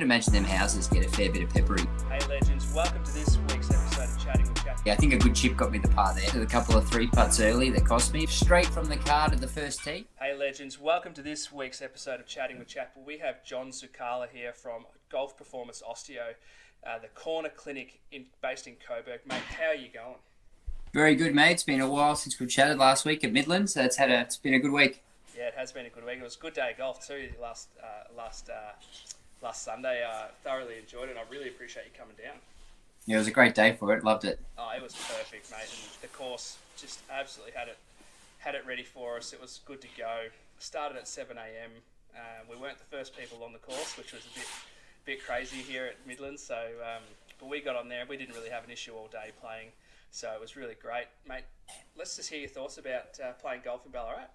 I'd imagine them houses get a fair bit of peppery. Hey legends, welcome to this week's episode of Chatting with Chappy. Yeah, I think a good chip got me the par there. With a couple of 3 putts early that cost me. Straight from the car to the first tee. Hey legends, welcome to this week's episode of Chatting with Chappy. We have Jon Zuccala here from Golf Performance Osteo, the corner clinic based in Coburg. Mate, how are you going? Very good, mate. It's been a while since we've chatted last week at Midland, so it's been a good week. Yeah, it has been a good week. It was a good day of golf too last Sunday. I thoroughly enjoyed it, and I really appreciate you coming down. Yeah, it was a great day for it. Loved it. Oh, it was perfect, mate. And the course just absolutely had it ready for us. It was good to go. Started at 7 a.m. We weren't the first people on the course, which was a bit crazy here at Midland. So, but we got on there. We didn't really have an issue all day playing, so it was really great, mate. Let's just hear your thoughts about playing golf in Ballarat.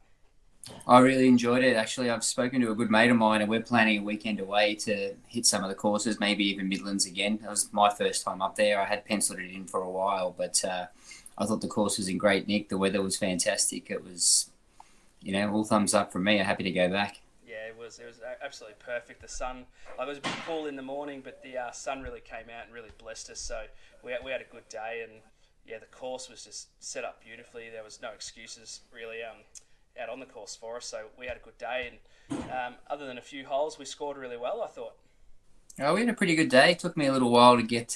I really enjoyed it. Actually, I've spoken to a good mate of mine, and we're planning a weekend away to hit some of the courses, maybe even Midlands again. That was my first time up there. I had penciled it in for a while, but I thought the course was in great nick. The weather was fantastic. It was, all thumbs up from me. I'm happy to go back. Yeah, it was absolutely perfect. The sun, it was a bit cool in the morning, but the sun really came out and really blessed us. So we had a good day, and yeah, the course was just set up beautifully. There was no excuses really out on the course for us, so we had a good day. And other than a few holes, we scored really well, I thought. Oh, we had a pretty good day. It took me a little while to get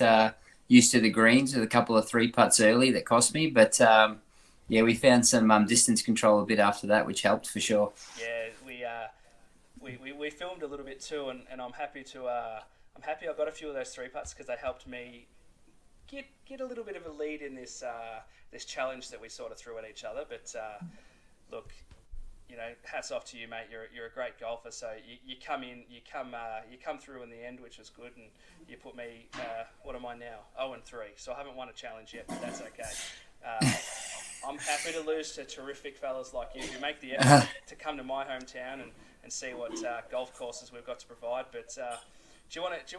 used to the greens with a couple of 3 putts early that cost me, but yeah, we found some distance control a bit after that, which helped for sure. Yeah, we filmed a little bit too, and I'm happy I got a few of those 3 putts because they helped me get a little bit of a lead in this challenge that we sort of threw at each other. But look, hats off to you, mate. You're a great golfer. So you come through in the end, which was good, and you put me. What am I now? 0-3. So I haven't won a challenge yet, but that's okay. I'm happy to lose to terrific fellas like you who make the effort to come to my hometown and see what golf courses we've got to provide. But do you want to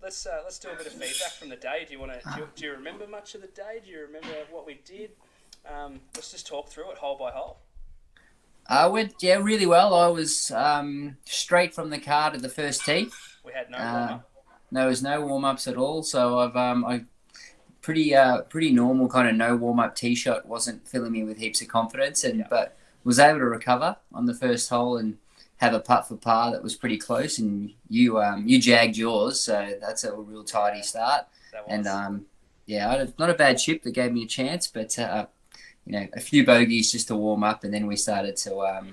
let's do a bit of feedback from the day. Do you remember much of the day? Do you remember what we did? Let's just talk through it hole by hole. Went really well. I was straight from the car to the first tee. We had no warm up. There was no warm ups at all. So I pretty normal kind of no warm up tee shot. Wasn't filling me with heaps of confidence, but was able to recover on the first hole and have a putt for par that was pretty close. And you jagged yours, so that's a real tidy start. That was. And I had not a bad chip that gave me a chance, but a few bogeys just to warm up, and then we started to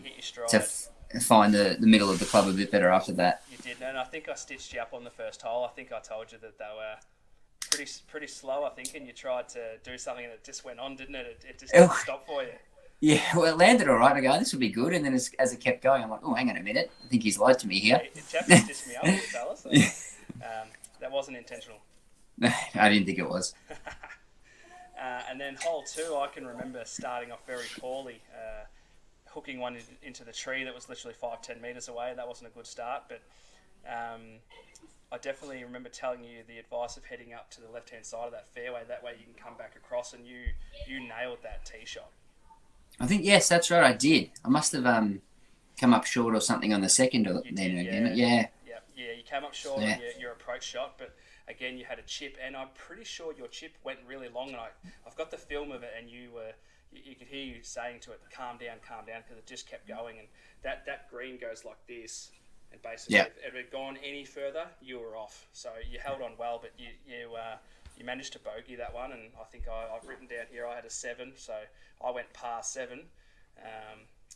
find the middle of the club a bit better after that. You did, and I think I stitched you up on the first hole. I think I told you that they were pretty slow, I think, and you tried to do something and it just went on, didn't it? It just didn't stop for you. Yeah, well, it landed all right. I go, this will be good, and then as it kept going, I'm like, oh, hang on a minute. I think he's lied to me here. Yeah, Chappy stitched me up, you fella, so that wasn't intentional. I didn't think it was. And then hole 2, I can remember starting off very poorly, hooking one into the tree that was literally 5-10 metres away. That wasn't a good start, but I definitely remember telling you the advice of heading up to the left-hand side of that fairway. That way you can come back across, and you nailed that tee shot. I think, yes, that's right, I did. I must have come up short or something on the second. Yeah, you came up short on your approach shot, but again, you had a chip, and I'm pretty sure your chip went really long, and I've got the film of it, and you could hear you saying to it, calm down, because it just kept going, and that green goes like this, and basically if it had gone any further, you were off. So you held on well, but you managed to bogey that one, and I think I've written down here I had a 7, so I went par 7.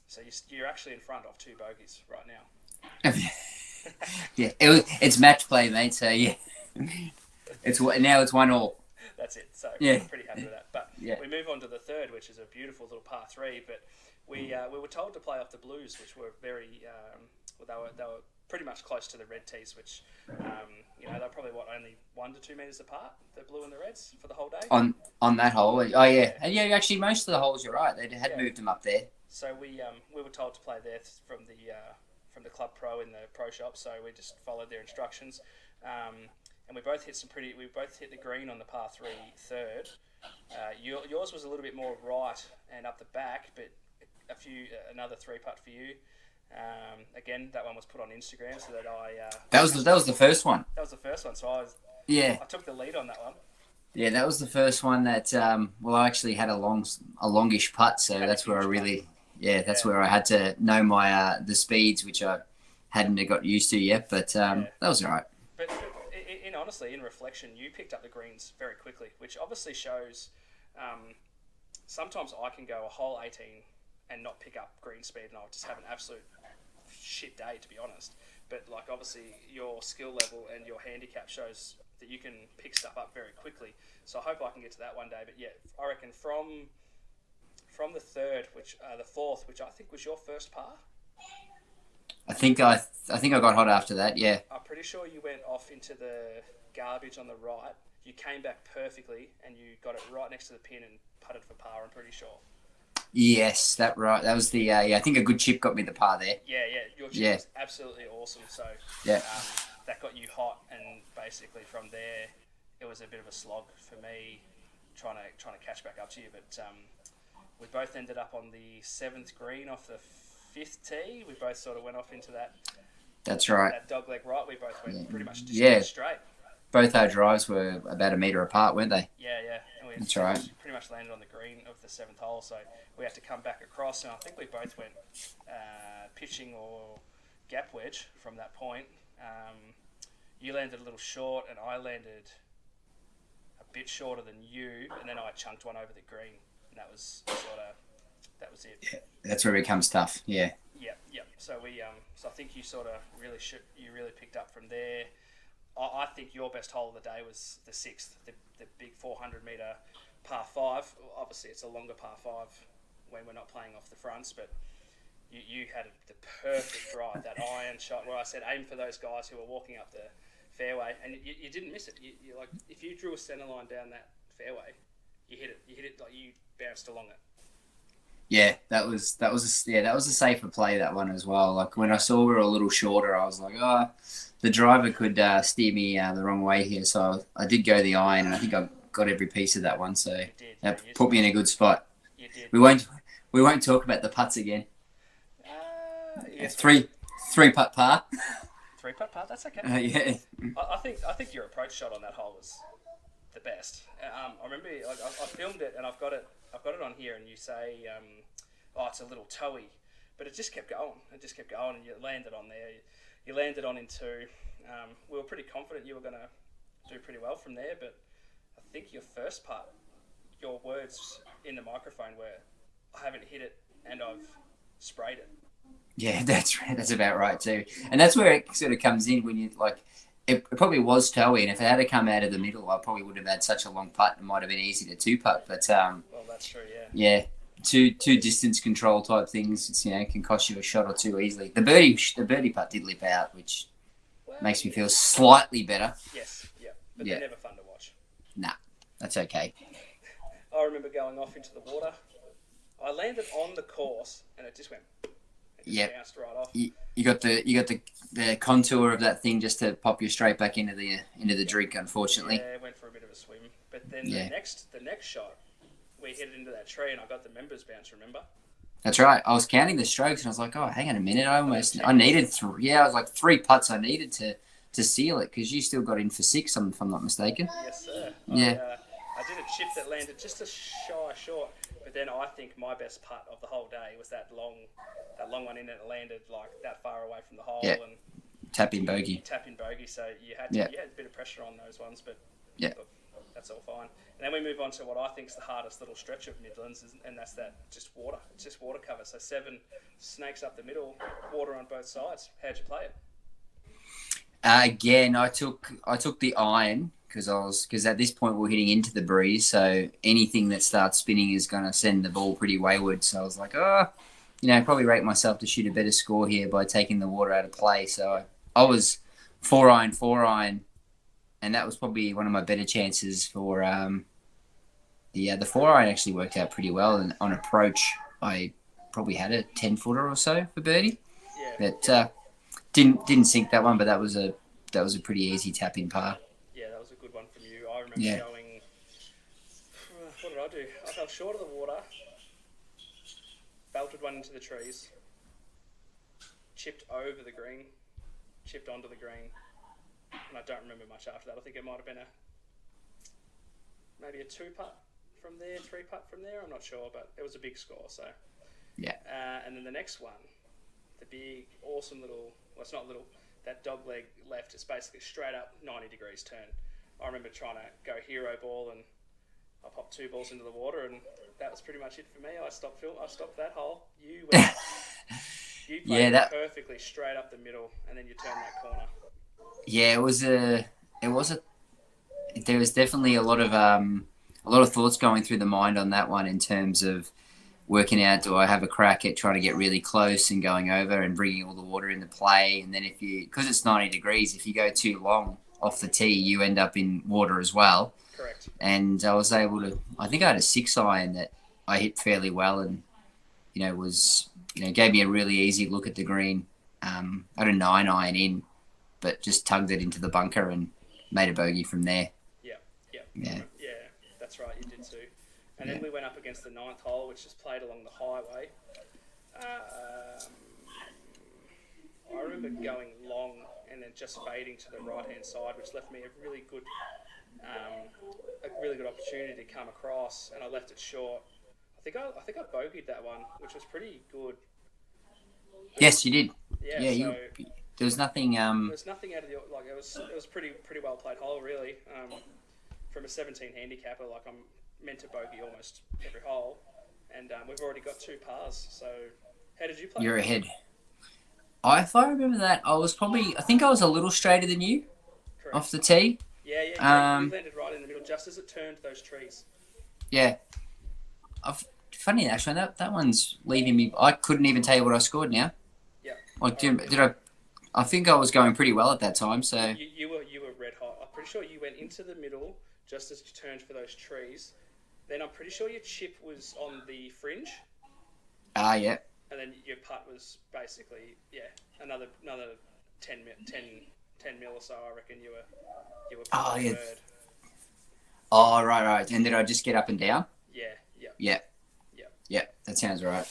So you're actually in front of 2 bogeys right now. Yeah, it's match play, mate. So yeah, it's 1-all. That's it. So I'm pretty happy with that. But we move on to the third, which is a beautiful little par 3. But we were told to play off the blues, which were very they were pretty much close to the red tees, which they're probably only 1 to 2 meters apart, the blue and the reds, for the whole day. On that hole, oh yeah, and actually most of the holes, you're right, they had moved them up there. So we were told to play there from the club pro in the pro shop, so we just followed their instructions, and we both hit the green on the par 3 third. Yours was a little bit more right and up the back, but another 3 putt for you. Again, that one was put on Instagram so that That was the first one. that was the first one. So Yeah. I took the lead on that one. Yeah, that was the first one that. Well, I actually had a longish putt, You so had a that's where I huge really. Yeah, that's Yeah. where I had to know my the speeds, which I hadn't got used to yet. But Yeah. that was all right. But honestly, in reflection, you picked up the greens very quickly, which obviously shows. Um, Sometimes I can go a whole 18 and not pick up green speed, and I'll just have an absolute shit day, to be honest. But like obviously, your skill level and your handicap shows that you can pick stuff up very quickly. So I hope I can get to that one day. But yeah, I reckon from the third, which the fourth, which I think was your first par. I think I got hot after that. Yeah. I'm pretty sure you went off into the garbage on the right. You came back perfectly, and you got it right next to the pin and putted for par. I'm pretty sure. Yes, that right. That was the yeah. I think a good chip got me the par there. Yeah, your chip Yeah. was absolutely awesome. So Yeah. that got you hot, and basically from there, it was a bit of a slog for me trying to catch back up to you. But we both ended up on the seventh green off the fifth tee. We both sort of went off into That's right. that dog leg right. We both went pretty much just Yeah. straight. Both our drives were about a metre apart, weren't they? Yeah. And we That's pretty, right. pretty much landed on the green of the seventh hole, so we had to come back across. And I think we both went pitching or gap wedge from that point. You landed a little short, and I landed a bit shorter than you, and then I chunked one over the green, and that was it. Yeah. That's where it becomes tough. Yeah. Yeah. So so I think you sort of you really picked up from there. I think your best hole of the day was the sixth, the big 400 metre par five. Obviously, it's a longer par five when we're not playing off the fronts, but you had the perfect drive, that iron shot where I said aim for those guys who were walking up the fairway, and you didn't miss it. You like if you drew a centre line down that fairway, you hit it like you bounced along it. Yeah, that was a safer play, that one as well. Like when I saw we were a little shorter, I was like, oh, the driver could steer me the wrong way here. So I did go the iron, and I think I got every piece of that one. So that put me in a good spot. You did. We won't talk about the putts again. Yes, Three putt par. 3-putt par. That's okay. Yeah. I think your approach shot on that hole was the best. I remember I filmed it, and I've got it on here, and you say, oh, it's a little toey, but it just kept going. And you landed on there. You landed on into. We were pretty confident you were going to do pretty well from there, but I think your first part, your words in the microphone were, I haven't hit it, and I've sprayed it. Yeah, that's right. That's about right too. And that's where it sort of comes in when you like. It probably was toey, and if it had come out of the middle, I probably would have had such a long putt. It might have been easy to two putt, but well, that's true. yeah, two distance control type things. It's, can cost you a shot or two easily. The birdie putt did lip out, which makes me feel slightly better. Yes, yeah, but they're never fun to watch. Nah, that's okay. I remember going off into the water. I landed on the course, and it just went. Bounced right off. You got the contour of that thing just to pop you straight back into the drink. Unfortunately, yeah, it went for a bit of a swim. But then the next shot, we hit it into that tree, and I got the members bounce. Remember? That's right. I was counting the strokes, and I was like, "Oh, hang on a minute! I needed three. Yeah, I was like 3 putts I needed to seal it because you still got in for 6, if I'm not mistaken." Yes, sir. Yeah. I did a chip that landed just a shy short, but then I think my best putt of the whole day was that long one in, and it landed like that far away from the hole and tap in bogey. So you had a bit of pressure on those ones, but that's all fine. And then we move on to what I think is the hardest little stretch of Midlands, and that's that just water. It's just water cover. So 7 snakes up the middle, water on both sides. How'd you play it? Again, I took the iron because at this point we're hitting into the breeze, so anything that starts spinning is going to send the ball pretty wayward. So I was like, probably rate myself to shoot a better score here by taking the water out of play. So I was 4 iron, and that was probably one of my better chances for the 4 iron actually worked out pretty well. And on approach, I probably had a 10-footer or so for birdie. Yeah. But didn't sink that one, but that was a pretty easy tap in par. Yeah, that was a good one from you. I remember going. What did I do? I fell short of the water. Belted one into the trees. chipped over the green, chipped onto the green, and I don't remember much after that. I think it might have been maybe a 2-putt from there, 3-putt from there. I'm not sure, but it was a big score. So Yeah. and then the next one, the big, awesome little. Well, it's not little. That dog leg left is basically straight up 90 degrees turn. I remember trying to go hero ball, and I popped 2 balls into the water, and that was pretty much it for me. I stopped that hole. You went. You Yeah, played it perfectly straight up the middle, and then you turned that corner. yeah, there was definitely a lot of thoughts going through the mind on that one in terms of working out, do I have a crack at trying to get really close and going over and bringing all the water into play, and then because it's 90 degrees, if you go too long off the tee, you end up in water as well. Correct. And I was able to, I think I had a 6-iron that I hit fairly well, and gave me a really easy look at the green. I had a 9-iron in, but just tugged it into the bunker and made a bogey from there. Yeah. That's right. You did too. And then we went up against the 9th hole, which is played along the highway. I remember going long and then just fading to the right hand side, which left me a really good opportunity to come across, and I left it short. I think I bogeyed that one, which was pretty good. Yes, you did. Yeah. Yeah, So there was nothing. there's nothing out of the it was pretty well played hole, really. From a 17 handicapper, I'm meant to bogey almost every hole, and we've already got 2 pars. So how did you play? You're ahead. If I remember that, I think I was a little straighter than you. Correct. Off the tee. Yeah. You landed right in the middle, just as it turned those trees. Yeah. Funny actually, that one's leaving me. I couldn't even tell you what I scored now. Yeah. Did I? I think I was going pretty well at that time. So you were red hot. I'm pretty sure you went into the middle just as you turned for those trees. Then I'm pretty sure your chip was on the fringe. yeah. And then your putt was basically another 10 mil or so. I reckon you were pretty third. Oh right. And did I just get up and down? Yeah. That sounds right.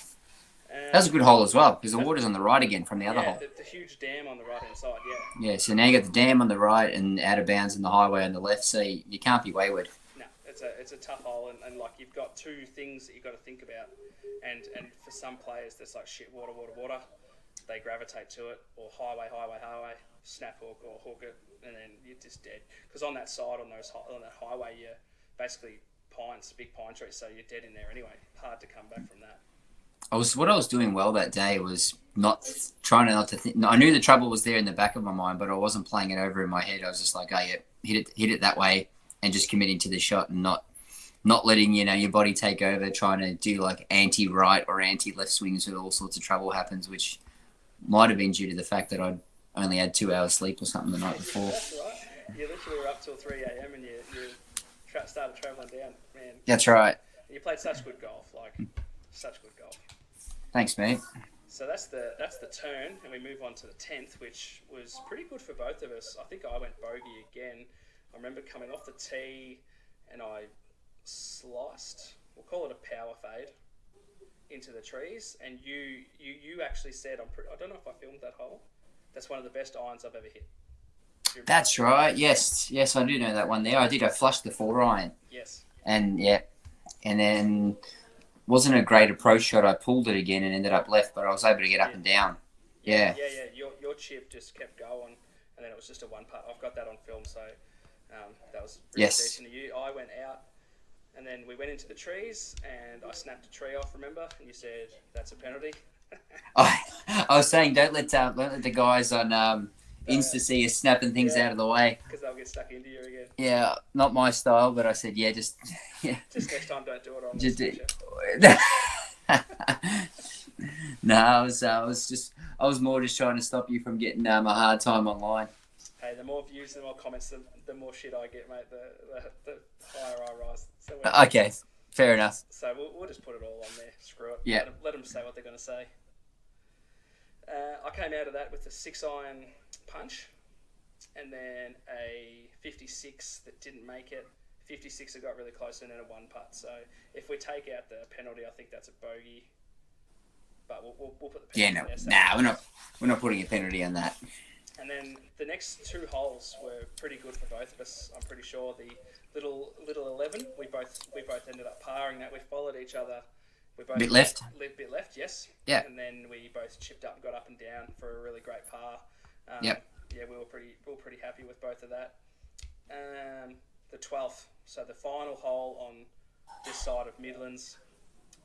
That was a good hole as well, because the water's on the right again from the other hole. The huge dam on the right hand side. Yeah. So now you got the dam on the right and out of bounds in the highway on the left. So you can't be wayward. No, it's a tough hole, and you've got 2 things that you've got to think about, and for some players that's like shit, water, they gravitate to it, or highway, snap hook or hook it, and then you're just dead. Because on that side, on that highway, you're basically big pine trees, so you're dead in there anyway. Hard to come back from that. What I was doing well that day was not to think. I knew the trouble was there in the back of my mind, but I wasn't playing it over in my head. I was just like, oh yeah, hit it that way, and just committing to the shot and not letting your body take over, trying to do like anti-right or anti-left swings where all sorts of trouble happens, which might have been due to the fact that I'd only had 2 hours sleep or something the night before. That's right. You literally were up till 3 a.m. and you started travelling down, man. That's right. And you played such good golf, such good golf. Thanks, mate. So that's the turn, and we move on to the 10th, which was pretty good for both of us. I think I went bogey again. I remember coming off the tee, and I sliced, we'll call it a power fade, into the trees, and you actually said, I don't know if I filmed that hole, that's one of the best irons I've ever hit. That's right. Yes, I do know that one there. I flushed the 4-iron. Yes. And then wasn't a great approach shot. I pulled it again and ended up left, but I was able to get up and down. Yeah. Your chip just kept going, and then it was just a 1-putt. I've got that on film, so that was really decent of you. I went out, and then we went into the trees, and I snapped a tree off. Remember? And you said that's a penalty. I was saying don't let the guys on Insta see us snapping things out of the way, because they'll get stuck into you again. Yeah, not my style, but I said just just next time don't do it on just the No, I was more just trying to stop you from getting a hard time online. Hey, the more views, the more comments, the more shit I get, mate. The higher I rise. So okay, fair enough. So we'll just put it all on there. Screw it. Yeah. Let them say what they're going to say. I came out of that with a 6-iron punch, and then a 56 that didn't make it. 56 that got really close, and then a 1-putt. So if we take out the penalty, I think that's a bogey. but we'll put the Yeah, penalty no, there. So. nah, we're not putting a penalty on that. And then the next two holes were pretty good for both of us. I'm pretty sure the little 11, we both ended up parring that. We followed each other. We both Bit left. bit left, yes. Yeah. And then we both chipped up and got up and down for a really great par. Yep. Yeah, we were pretty happy with both of that. The 12th, so the final hole on this side of Midlands,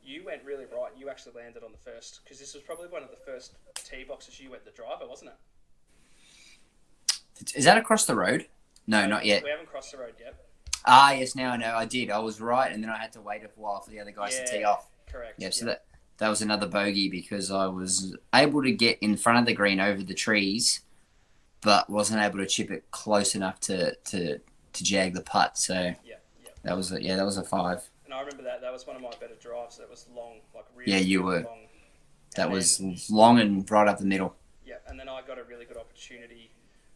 you went really right. You actually landed on the first, because this was probably one of the first tee boxes you went the driver, wasn't it? Is that across the road? No, not yet. We haven't crossed the road yet. Ah, yes, now I know. I did. I was right, and then I had to wait a while for the other guys to tee off. Correct. Yeah, so that was another bogey because I was able to get in front of the green over the trees, but wasn't able to chip it close enough to jag the putt. So that was a 5. And I remember that was one of my better drives. That was long, like really. Yeah, you really were. long. That was long and right up the middle. Yeah, and then I got a really good opportunity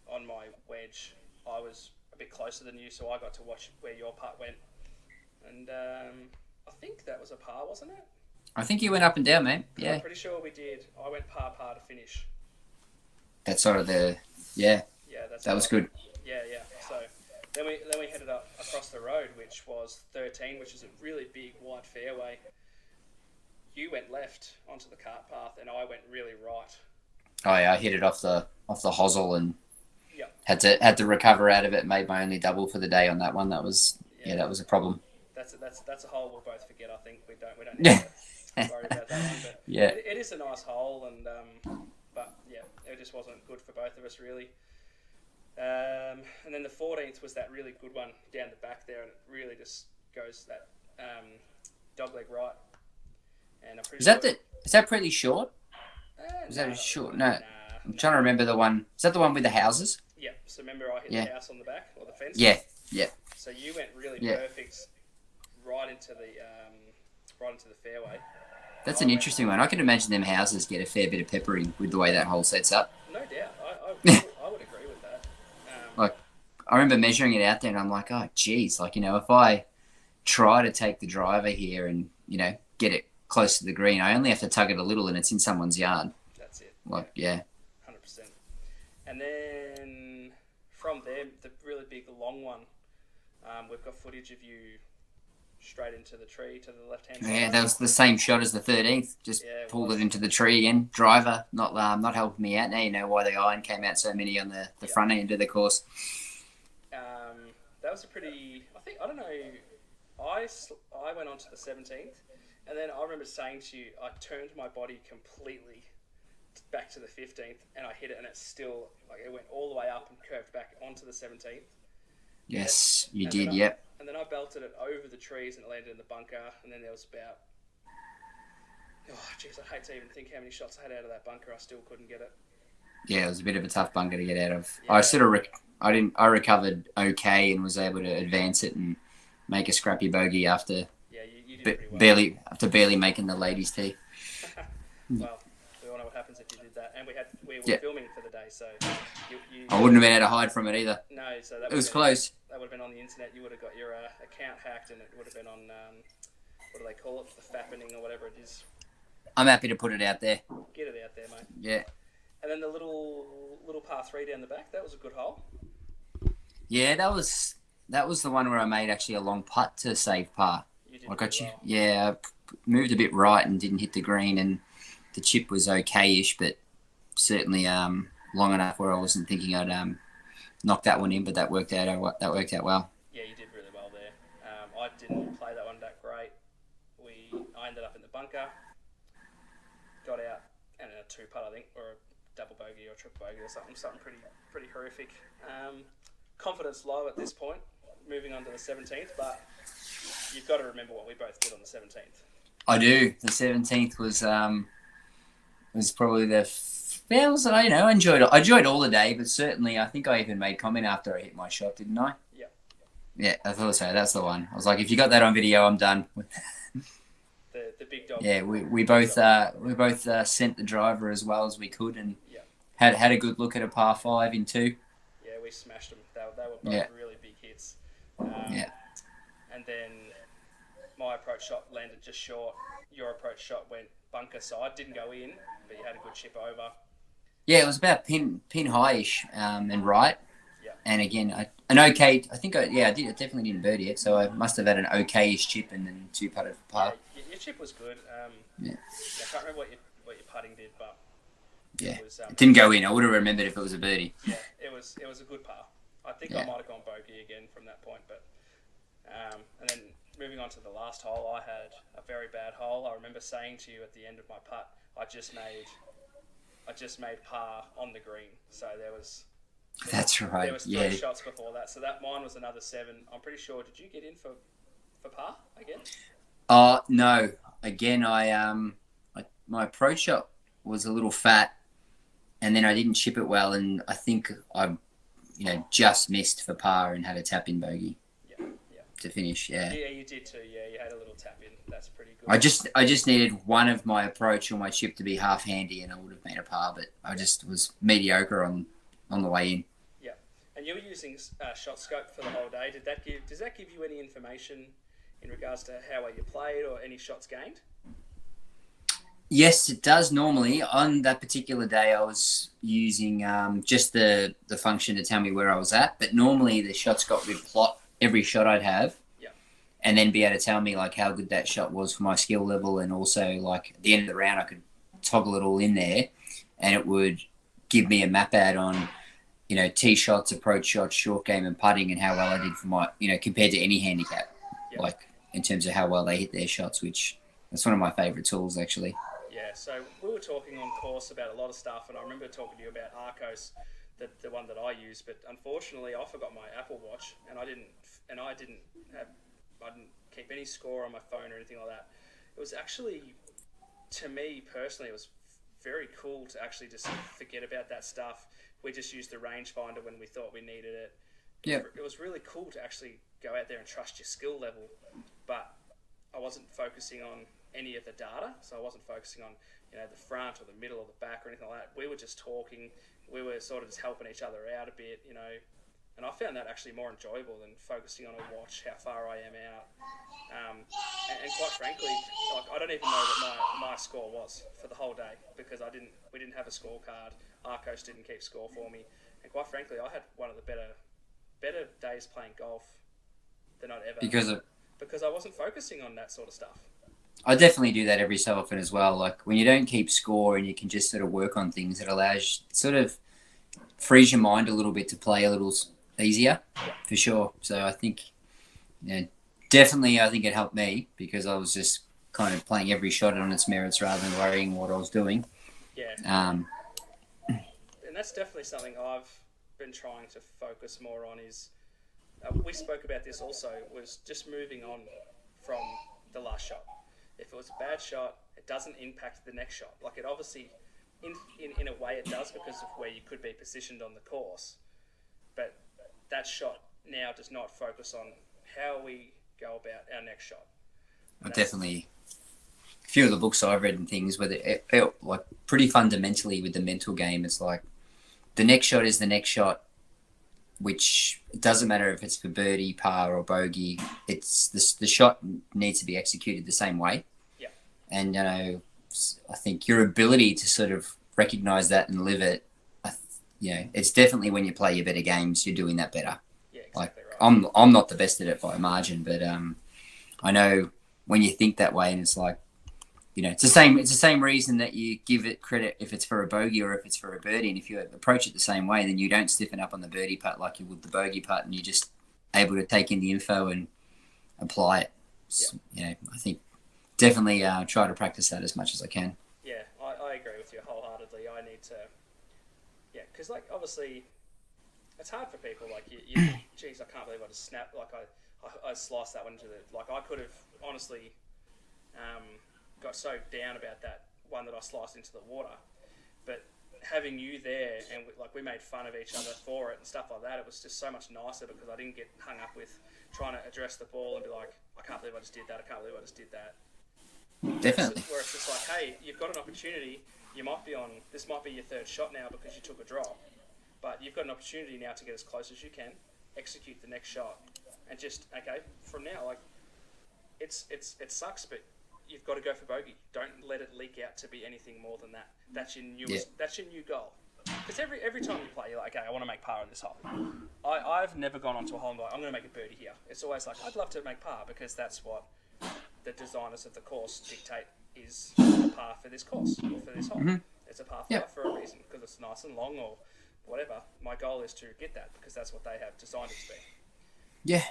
on my wedge. I was a bit closer than you, so I got to watch where your putt went. And I think that was a par, wasn't it? I think you went up and down, man. Yeah. I'm pretty sure we did. I went par to finish. That's sort of the Yeah, that was good. Yeah. So then we headed up across the road, which was 13, which is a really big wide fairway. You went left onto the cart path, and I went really right. Oh yeah, I hit it off the hosel and Yep. had to recover out of it. Made my only double for the day on that one. That was that was a problem. That's a hole we'll both forget. I think we don't need to worry about that one. But yeah, it is a nice hole, and but yeah, it just wasn't good for both of us really. And then the 14th was that really good one down the back there, and it really just goes that dogleg right. And I'm pretty is that pretty short? Is that short? No. I'm trying to remember the one. Is that the one with the houses? Yeah. So remember I hit the house on the back or the fence? Yeah. So you went really perfect right into the fairway. That's an interesting one. I can imagine them houses get a fair bit of peppering with the way that hole sets up. No doubt. I would agree with that. I remember measuring it out there and I'm like, oh, geez. Like, if I try to take the driver here and, get it close to the green, I only have to tug it a little and it's in someone's yard. That's it. 100%. And then from there, the really big long one, we've got footage of you straight into the tree to the left-hand side. Yeah, that was the same shot as the 13th. Just pulled it into the tree again. Driver, not helping me out. Now you know why the iron came out so many on the front end of the course. That was a pretty... I don't know... I went on to the 17th, and then I remember saying to you, I turned my body completely back to the 15th, and I hit it, and it's still... it went all the way up and curved back onto the 17th. Yes, you did, yep. And then I belted it over the trees and it landed in the bunker. And then there was about... Oh, jeez, I hate to even think how many shots I had out of that bunker. I still couldn't get it. Yeah, it was a bit of a tough bunker to get out of. Yeah. I recovered okay and was able to advance it and make a scrappy bogey after you did pretty well. barely making the ladies' tee. Well, we all know what happens if you did that. And we were filming for the day, so... I wouldn't have been able to hide from it either. No, so it was close. That would have been on the internet. You would have got your account hacked, and it would have been on what do they call it? The fappening or whatever it is. I'm happy to put it out there. Get it out there, mate. Yeah. And then the little par 3 down the back. That was a good hole. Yeah, that was the one where I made actually a long putt to save par. You did well. Yeah, I moved a bit right and didn't hit the green, and the chip was okay-ish, but certainly long enough where I wasn't thinking I'd knock that one in, but that worked out well. Yeah, you did really well there. I didn't play that one that great. I ended up in the bunker, got out, and a 2-putt, I think, or a double bogey or a triple bogey or something pretty horrific. Confidence low at this point, moving on to the 17th, but you've got to remember what we both did on the 17th. I do. The 17th was probably the fails that I enjoyed. I enjoyed all the day, but certainly I think I even made comment after I hit my shot, didn't I? Yeah. Yeah, I thought so. That's the one. I was like, if you got that on video, I'm done. The big dog. Yeah, we both sent the driver as well as we could, and had a good look at a par 5 in 2. Yeah, we smashed them. They were both really big hits. And then my approach shot landed just short. Your approach shot went bunker side, didn't go in, but you had a good chip over. Yeah, it was about pin high-ish and right. Yeah. And again, an okay. I definitely didn't birdie it, so I must have had an okay-ish chip and then two putted for par. Yeah, your chip was good. Yeah. I can't remember what your putting did, but Yeah, it was. it didn't go in. I would have remembered if it was a birdie. Yeah, it was a good par. I think I might have gone bogey again from that point, but and then moving on to the last hole, I had a very bad hole. I remember saying to you at the end of my putt, I just made par on the green. So there was. That's right. There was three shots before that, so that mine was another 7. I'm pretty sure. Did you get in for par again? No. Again, my approach shot was a little fat, and then I didn't chip it well, and I think I, just missed for par and had a tap in bogey. Yeah. To finish. Yeah. Yeah, you did too. Yeah, you had a little tap in. That's pretty good. I just needed one of my approach or my chip to be half handy, and I would have made a par, but I just was mediocre on the way in. Yeah, and you were using shot scope for the whole day. Does that give you any information in regards to how well you played or any shots gained? Yes, it does normally. On that particular day, I was using just the function to tell me where I was at, but normally the shot scope would plot every shot I'd have. Yeah. And then be able to tell me like how good that shot was for my skill level, and also like at the end of the round I could toggle it all in there, and it would give me a map out on tee shots, approach shots, short game, and putting, and how well I did for my compared to any handicap, like in terms of how well they hit their shots, which that's one of my favorite tools actually. Yeah, so we were talking on course about a lot of stuff, and I remember talking to you about Arcos, the one that I use, but unfortunately I forgot my Apple Watch, and I didn't keep any score on my phone or anything like that. It was actually, to me personally, it was very cool to actually just forget about that stuff. We just used the rangefinder when we thought we needed it. Yeah. It was really cool to actually go out there and trust your skill level, but I wasn't focusing on any of the data, so I wasn't focusing on the front or the middle or the back or anything like that. We were just talking. We were sort of just helping each other out a bit, and I found that actually more enjoyable than focusing on a watch, how far I am out. And quite frankly, I don't even know what my score was for the whole day, because we didn't have a scorecard. Arcos didn't keep score for me, and quite frankly, I had one of the better days playing golf than I'd ever, because I wasn't focusing on that sort of stuff. I definitely do that every so often as well. Like when you don't keep score and you can just sort of work on things, it allows sort of frees your mind a little bit to play a little easier, for sure. So I think, definitely I think it helped me, because I was just kind of playing every shot on its merits rather than worrying what I was doing. Yeah. And that's definitely something I've been trying to focus more on is, we spoke about this also, was just moving on from the last shot. If it was a bad shot, it doesn't impact the next shot. Like it obviously, in a way it does, because of where you could be positioned on the course. But that shot now does not focus on how we go about our next shot. Definitely. A few of the books I've read and things, where like pretty fundamentally with the mental game, it's like the next shot is the next shot, which it doesn't matter if it's for birdie, par, or bogey. It's the shot needs to be executed the same way. Yeah. And I think your ability to sort of recognize that and live it, it's definitely when you play your better games, you're doing that better. Yeah, exactly right. I'm not the best at it by a margin, but I know when you think that way, and it's like, it's the same reason that you give it credit if it's for a bogey or if it's for a birdie. And if you approach it the same way, then you don't stiffen up on the birdie putt like you would the bogey putt, and you're just able to take in the info and apply it. Yeah. I think definitely try to practice that as much as I can. Yeah, I agree with you wholeheartedly. I need to, because obviously it's hard for people. Like you think, geez, I can't believe I just snapped. Like I sliced that one into the. Like I could have honestly, got so down about that one that I sliced into the water, but having you there and we made fun of each other for it and stuff like that, it was just so much nicer, because I didn't get hung up with trying to address the ball and be like, I can't believe I just did that. I can't believe I just did that. Definitely. Where it's just like, hey, you've got an opportunity. This might be your third shot now because you took a drop, but you've got an opportunity now to get as close as you can, execute the next shot, and just, okay, from now, it sucks, but you've got to go for bogey. Don't let it leak out to be anything more than that. That's your That's your new goal. Because every time you play, you're like, okay, I want to make par on this hole. I've never gone onto a hole and like, I'm going to make a birdie here. It's always like, I'd love to make par, because that's what the designers of the course dictate is a par for this course or for this hole. Mm-hmm. It's a par 5 for a reason, because it's nice and long or whatever. My goal is to get that, because that's what they have designed it to be. Yeah,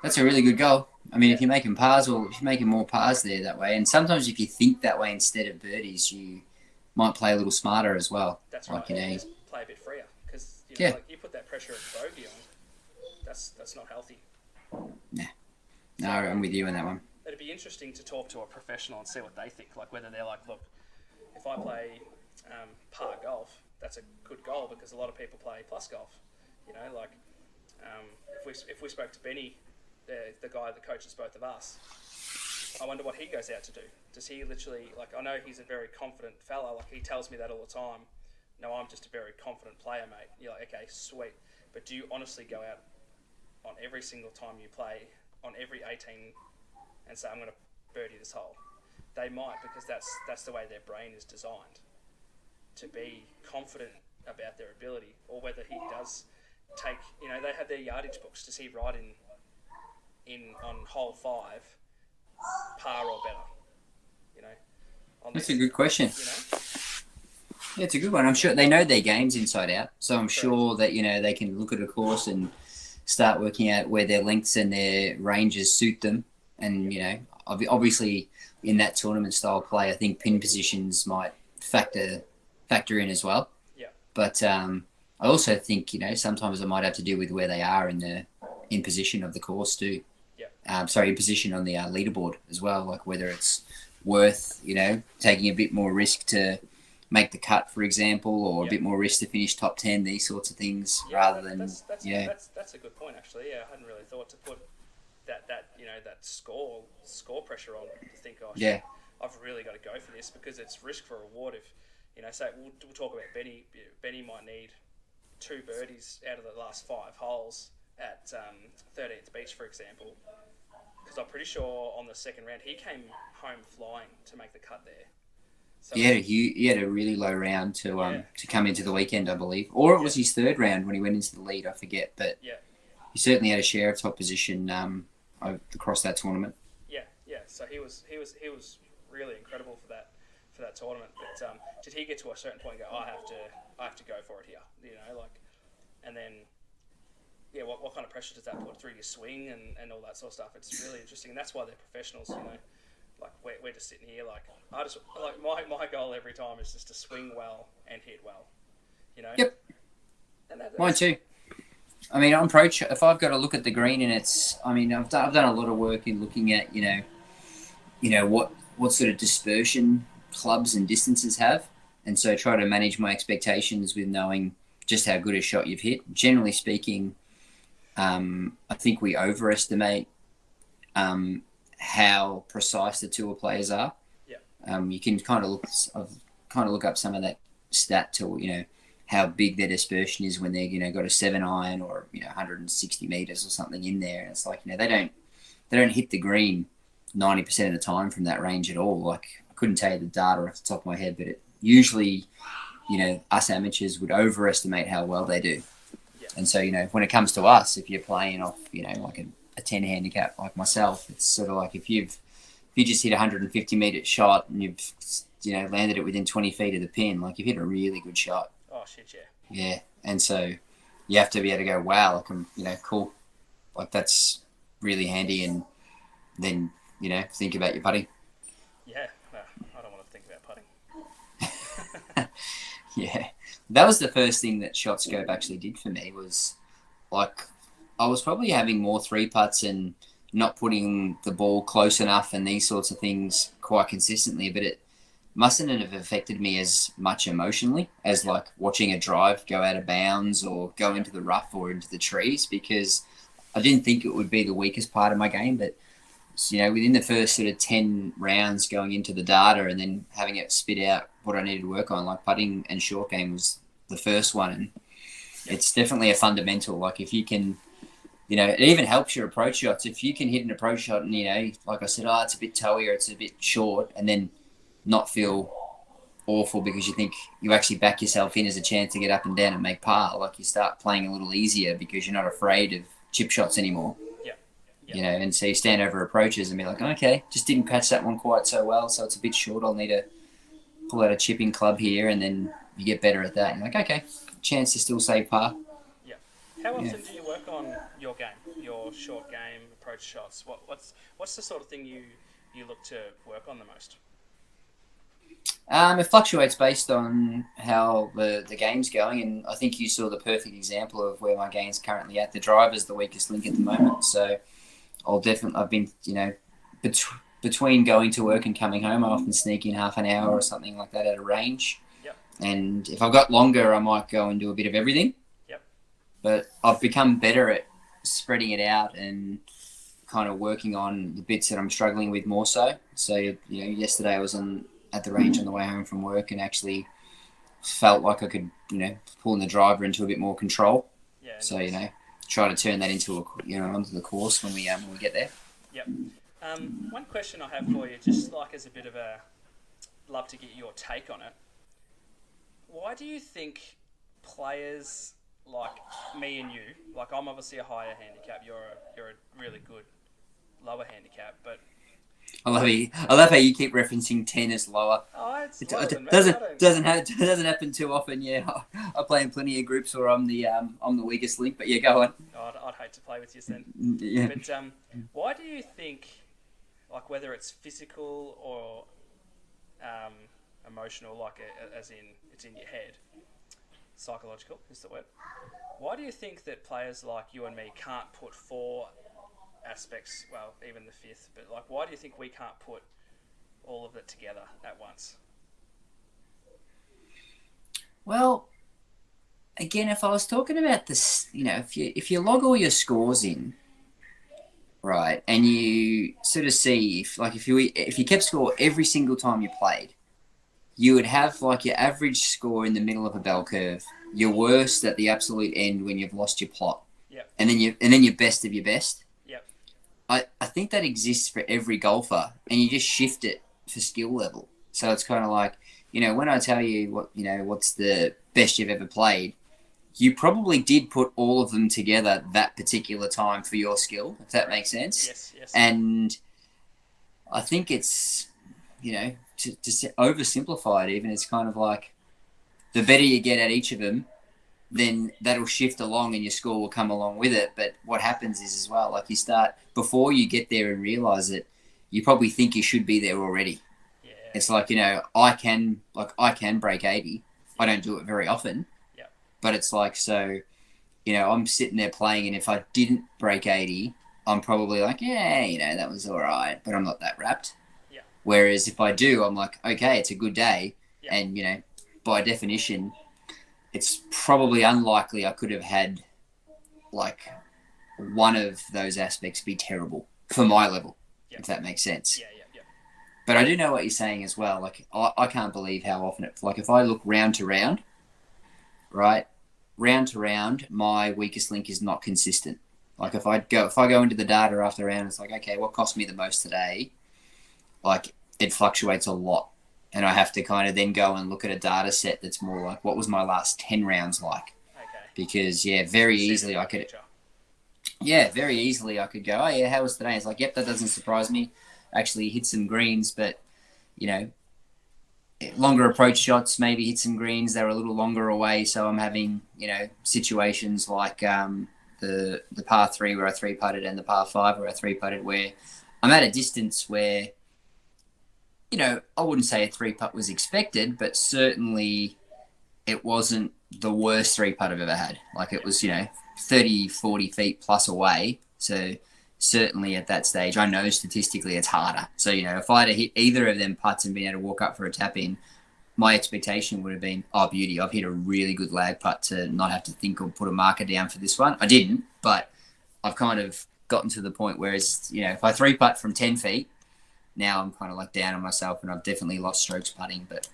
that's a really good goal. I mean, if you're making pars, or if you're making more pars there that way, and sometimes if you think that way instead of birdies, you might play a little smarter as well. That's like, right. Just play a bit freer, because like you put that pressure of bogey on. That's not healthy. Nah. No, I'm with you on that one. It'd be interesting to talk to a professional and see what they think. Like whether they're like, look, if I play par golf, that's a good goal, because a lot of people play plus golf. Like if we spoke to Benny, the guy that coaches both of us, I wonder what he goes out to do. Does he literally, like, I know he's a very confident fella, like he tells me that all the time. No, I'm just a very confident player, mate. You're like, okay, sweet. But do you honestly go out on every single time you play, on every 18, and say, I'm going to birdie this hole? They might, because that's the way their brain is designed, to be confident about their ability. Or whether he does take, they have their yardage books. Does he write in on hole 5 par or better? That's a good question. Yeah, it's a good one. I'm sure they know their games inside out, so I'm sure that they can look at a course and start working out where their lengths and their ranges suit them. And obviously in that tournament style play, I think pin positions might factor in as well. Yeah. But I also think sometimes it might have to do with where they are in position of the course too. Yeah. In position on the leaderboard as well, like whether it's worth taking a bit more risk to make the cut, for example, or a bit more risk to finish top 10, these sorts of things, rather than that's a good point, actually. I hadn't really thought to put that that score pressure on, to think, I've really got to go for this, because it's risk for reward. If say we'll talk about Benny might need 2 birdies out of the last 5 holes at 13th Beach, for example, because I'm pretty sure on the second round he came home flying to make the cut there. So he had a really low round to come into the weekend, I believe, or it was his 3rd round when he went into the lead. I forget, but he certainly had a share of top position across that tournament. Yeah. So he was really incredible for that tournament. But did he get to a certain point and go, I have to go for it here? And then what kind of pressure does that put through your swing and all that sort of stuff? It's really interesting, and that's why they're professionals. Like we're just sitting here, like my goal every time is just to swing well and hit well. Yep. And mine too. I mean, on approach, if I've got to look at the green, and I've done a lot of work in looking at what sort of dispersion clubs and distances have, and so try to manage my expectations with knowing just how good a shot you've hit. Generally speaking, I think we overestimate how precise the tour players are. Yeah. You can kind of look up some of that stat to how big their dispersion is when they're got a 7 iron or 160 meters or something in there. And it's like they don't hit the green 90% of the time from that range at all. Like I couldn't tell you the data off the top of my head, but it usually us amateurs would overestimate how well they do. Yeah. And so when it comes to us, if you're playing off like a 10 handicap like myself, it's sort of like if you just hit a 150 meter shot and you've landed it within 20 feet of the pin, like you've hit a really good shot. Oh shit, yeah. Yeah, and so you have to be able to go, wow, like I'm cool, like that's really handy, and then think about your putting. Yeah, no, I don't want to think about putting. Yeah, that was the first thing that ShotScope actually did for me. Was like I was probably having more 3-putts and not putting the ball close enough and these sorts of things quite consistently, but it mustn't have affected me as much emotionally as like watching a drive go out of bounds or go into the rough or into the trees, because I didn't think it would be the weakest part of my game. But within the first sort of 10 rounds going into the data and then having it spit out what I needed to work on, like putting and short game was the first one. And it's definitely a fundamental. Like if you can you know, it even helps your approach shots. If you can hit an approach shot and, you know, like I said, it's a bit toey or it's a bit short, and then not feel awful because you think you actually back yourself in as a chance to get up and down and make par. Like you start playing a little easier because you're not afraid of chip shots anymore. Yeah. Yeah. You know, and so you stand over approaches and be like, okay, just didn't catch that one quite so well, so it's a bit short. I'll need to pull out a chipping club here, and then you get better at that. And you're like, okay, chance to still save par. Yeah. How often do you work on your game, your short game approach shots? What's the sort of thing you look to work on the most? It fluctuates based on how the game's going, and I think you saw the perfect example of where my game's currently at. The driver's the weakest link at the moment, so I've been, you know, between going to work and coming home, I often sneak in half an hour or something like that at a range. Yep. And if I've got longer, I might go and do a bit of everything. Yep. But I've become better at spreading it out and kind of working on the bits that I'm struggling with more so. So, you know, yesterday I was at the range on the way home from work and actually felt like I could, you know, pull the driver into a bit more control. Yeah. So, you know, try to turn that into onto the course when we get there. Yep. One question I have for you, just like as a bit of love to get your take on it. Why do you think players like me and you, like I'm obviously a higher handicap, you're a really good lower handicap, but I love how you keep referencing 10 as lower. it's lower than me. Doesn't happen too often. Yeah, I play in plenty of groups where I'm the weakest link. But yeah, go on. I'd hate to play with you then. Yeah. But why do you think, like whether it's physical or emotional, like as in it's in your head, psychological is the word. Why do you think that players like you and me can't put four aspects, well, even the fifth, but like why do you think we can't put all of it together at once? Well, again, if I was talking about this, you know, if you log all your scores in, right, and you sort of see if you kept score every single time you played, you would have like your average score in the middle of a bell curve, your worst at the absolute end when you've lost your plot, Yep. and then your best of your best. Yep. I think that exists for every golfer, and you just shift it for skill level. So it's kind of like, you know, when I tell you what's the best you've ever played, you probably did put all of them together that particular time for your skill, if that makes sense. Yes. And I think it's, you know, to oversimplify it even, it's kind of like the better you get at each of them, then that'll shift along and your score will come along with it. But what happens is as well, like you start, before you get there and realize it, you probably think you should be there already. Yeah. It's like, you know, I can break 80. I don't do it very often. Yeah. But it's like, so, you know, I'm sitting there playing, and if I didn't break 80, I'm probably like, yeah, you know, that was all right, but I'm not that wrapped. Yeah. Whereas if I do, I'm like, okay, it's a good day. Yeah. And, you know, by definition, it's probably unlikely I could have had like one of those aspects be terrible for my level, if that makes sense. Yeah. But I do know what you're saying as well. Like, I can't believe how often like if I look round to round, right, round to round, my weakest link is not consistent. Like if I go into the data after round, it's like, okay, what cost me the most today? Like it fluctuates a lot. And I have to kind of then go and look at a data set that's more like, what was my last 10 rounds like? Okay. Because, yeah, very easily I could go, oh, yeah, how was today? It's like, yep, that doesn't surprise me. Actually hit some greens, but, you know, longer approach shots, maybe hit some greens. They're a little longer away, so I'm having, you know, situations like the par 3 where I 3-putted and the par 5 where I 3-putted, where I'm at a distance where, you know, I wouldn't say a 3-putt was expected, but certainly it wasn't the worst 3-putt I've ever had. Like it was, you know, 30, 40 feet plus away. So certainly at that stage, I know statistically it's harder. So, you know, if I'd have hit either of them putts and been able to walk up for a tap in, my expectation would have been, oh, beauty, I've hit a really good lag putt to not have to think or put a marker down for this one. I didn't, but I've kind of gotten to the point where, it's, you know, if I 3-putt from 10 feet, now I'm kind of like down on myself, and I've definitely lost strokes putting. But,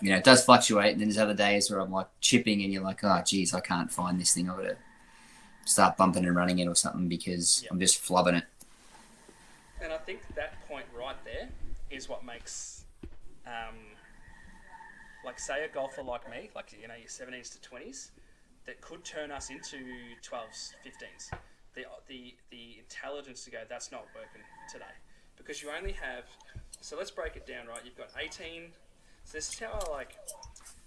you know, it does fluctuate. And then there's other days where I'm like chipping and you're like, oh, geez, I can't find this thing. start bumping and running it or something because Yep. I'm just flubbing it. And I think that point right there is what makes, um, like, say a golfer like me, like, you know, your 17s to 20s, that could turn us into 12s, 15s. The intelligence to go, that's not working today. Because you only have, so let's break it down, right? You've got 18. So this is how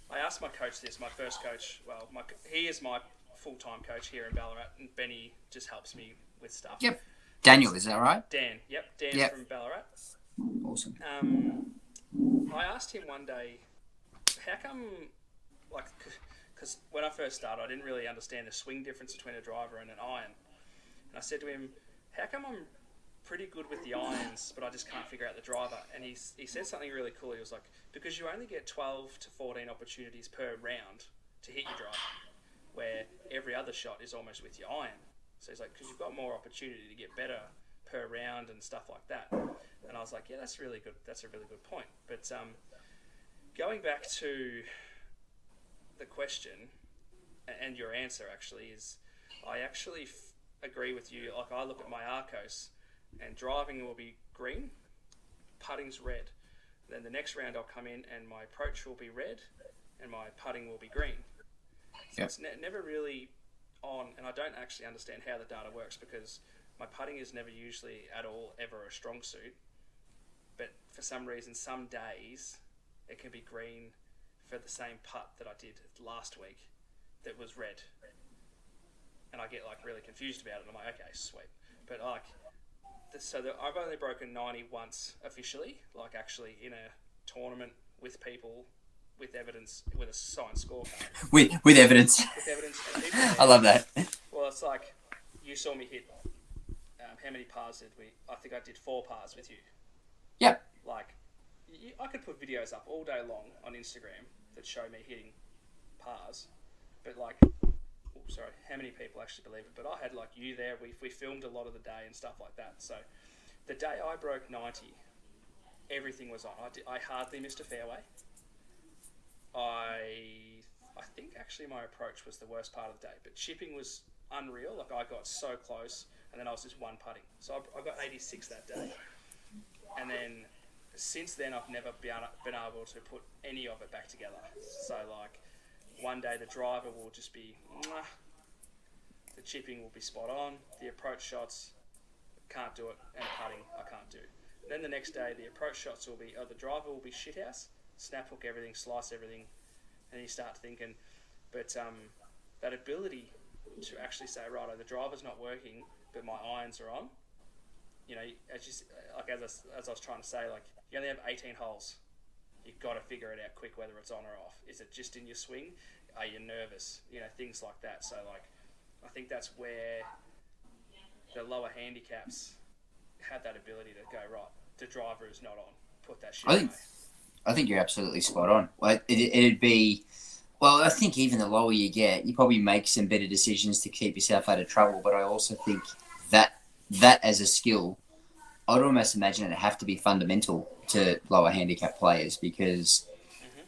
I asked my coach this, my first coach. Well, he is my full-time coach here in Ballarat, and Benny just helps me with stuff. Yep. But Daniel, is that right? Dan, yep, Dan Yep. from Ballarat. Awesome. I asked him one day, how come, like, because when I first started, I didn't really understand the swing difference between a driver and an iron. And I said to him, how come I'm pretty good with the irons, but I just can't figure out the driver? And he said something really cool. He was like, because you only get 12 to 14 opportunities per round to hit your driver, where every other shot is almost with your iron. So he's like, because you've got more opportunity to get better per round and stuff like that. And I was like, yeah, that's really good. That's a really good point. But going back to the question and your answer actually is, I actually agree with you. Like, I look at my Arcos, and driving will be green, putting's red. Then the next round I'll come in and my approach will be red, and my putting will be green. So it's never really on, and I don't actually understand how the data works because my putting is never usually at all ever a strong suit. But for some reason, some days it can be green for the same putt that I did last week that was red. And I get like really confused about it. And I'm like, okay, sweet. But like, I've only broken 90 once officially, like actually in a tournament with people, with evidence, with a signed scorecard. With evidence. With evidence. And people I love that. well, it's like, you saw me hit, how many pars did we? I think I did 4 pars with you. Yep. Like, I could put videos up all day long on Instagram that show me hitting pars, but like, sorry, how many people actually believe it? But I had like you there. We filmed a lot of the day and stuff like that. So the day I broke 90, everything was on. I hardly missed a fairway. I think actually my approach was the worst part of the day, but chipping was unreal. Like, I got so close, and then I was just one putting. So I got 86 that day, and then since then I've never been able to put any of it back together. So like, one day the driver will just be mwah, the chipping will be spot on, the approach shots can't do it, and putting I can't do. Then the next day the approach shots will be, the driver will be shithouse, snap hook everything, slice everything, and you start thinking, but that ability to actually say, righto, the driver's not working, but my irons are on. You know, as I was trying to say, like, you only have 18 holes. You've got to figure it out quick whether it's on or off. Is it just in your swing? Are you nervous? You know, things like that. So, like, I think that's where the lower handicaps have that ability to go, right, the driver is not on. Put that shit away. I think you're absolutely spot on. Like, it'd be, well, I think even the lower you get, you probably make some better decisions to keep yourself out of trouble. But I also think that as a skill, I'd almost imagine it'd have to be fundamental to lower handicap players because